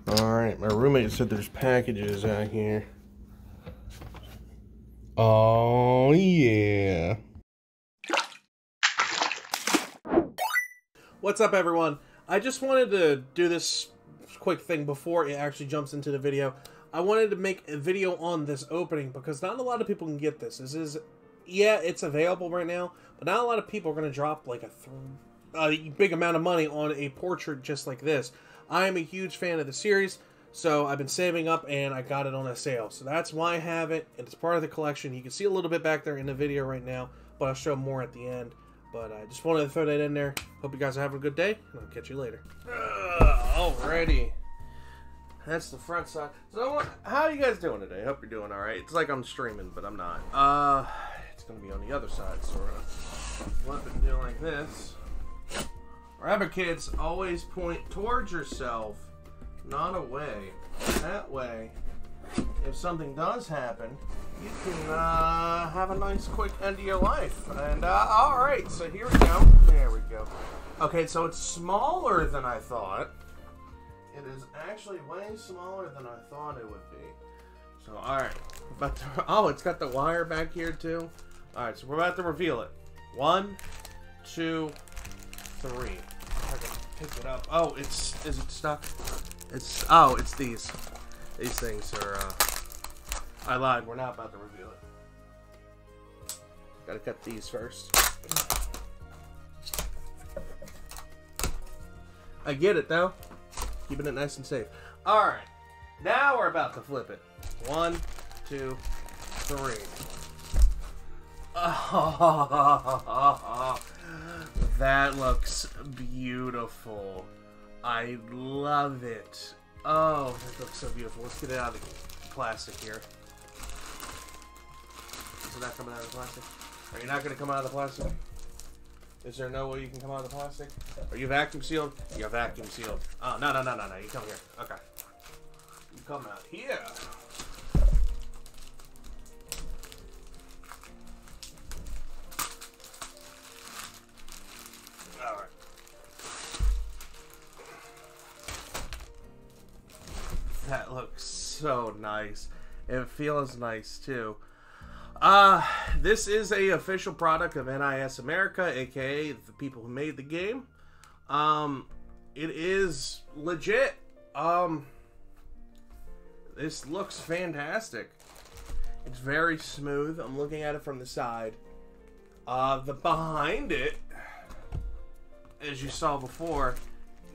Alright, my roommate said there's packages out here. Oh, yeah. What's up, everyone? I just wanted to do this quick thing before it actually jumps into the video. I wanted to make a video on this opening because not a lot of people can get this. Yeah, it's available right now, but not a lot of people are going to drop like a big amount of money on a portrait just like this. I am a huge fan of the series, so I've been saving up and I got it on a sale. So that's why I have it, and it's part of the collection. You can see a little bit back there in the video right now, but I'll show more at the end. But I just wanted to throw that in there. Hope you guys are having a good day, and I'll catch you later. Alrighty. That's the front side. So how are you guys doing today? Hope you're doing alright. It's like I'm streaming, but I'm not. It's going to be on the other side, so we're going to flip it and do it like this. Remember, kids, always point towards yourself, not away. That way, if something does happen, you can have a nice quick end of your life. And alright, so here we go. There we go. Okay, so it's smaller than I thought. It is actually way smaller than I thought it would be. So alright. Oh, it's got the wire back here too. Alright, so we're about to reveal it. 1, 2, 3. I can pick it up. Oh, is it stuck? It's these. These things are I lied, we're not about to reveal it. Gotta cut these first. I get it though. Keeping it nice and safe. Alright. Now we're about to flip it. 1, 2, 3. Oh, that looks beautiful. I love it. Oh, that looks so beautiful. Let's get it out of the plastic here. Is it not coming out of the plastic? Are you not going to come out of the plastic? Is there no way you can come out of the plastic? Are you vacuum sealed? You're vacuum sealed. Oh, no. You come here. Okay. You come out here. Alright. That looks so nice. It feels nice too. This is a official product of NIS America, aka the people who made the game. It is legit. This looks fantastic. It's very smooth. I'm looking at it from the side. The behind it, as you saw before,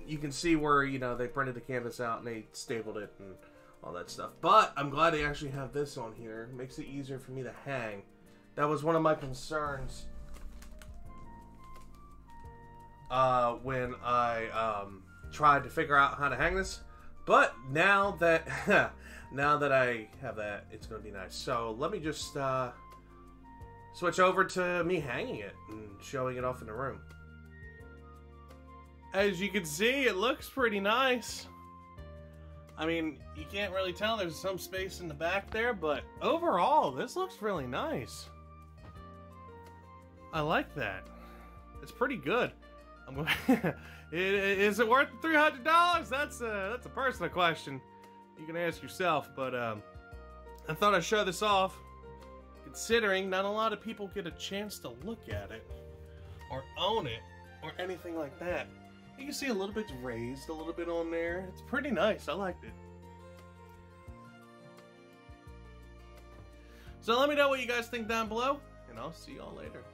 you can see where, you know, they printed the canvas out and they stapled it and all that stuff. But I'm glad they actually have this on here. It makes it easier for me to hang. That was one of my concerns when I tried to figure out how to hang this. But now that now that I have that, it's going to be nice. So let me just switch over to me hanging it and showing it off in the room. As you can see, it looks pretty nice. I mean, you can't really tell. There's some space in the back there, but overall, this looks really nice. I like that. It's pretty good. I'm going. Is it worth the $300? That's a personal question. You can ask yourself. But I thought I'd show this off, considering not a lot of people get a chance to look at it, or own it, or anything like that. You can see a little bit raised, a little bit on there. It's pretty nice. I liked it. So let me know what you guys think down below, and I'll see y'all later.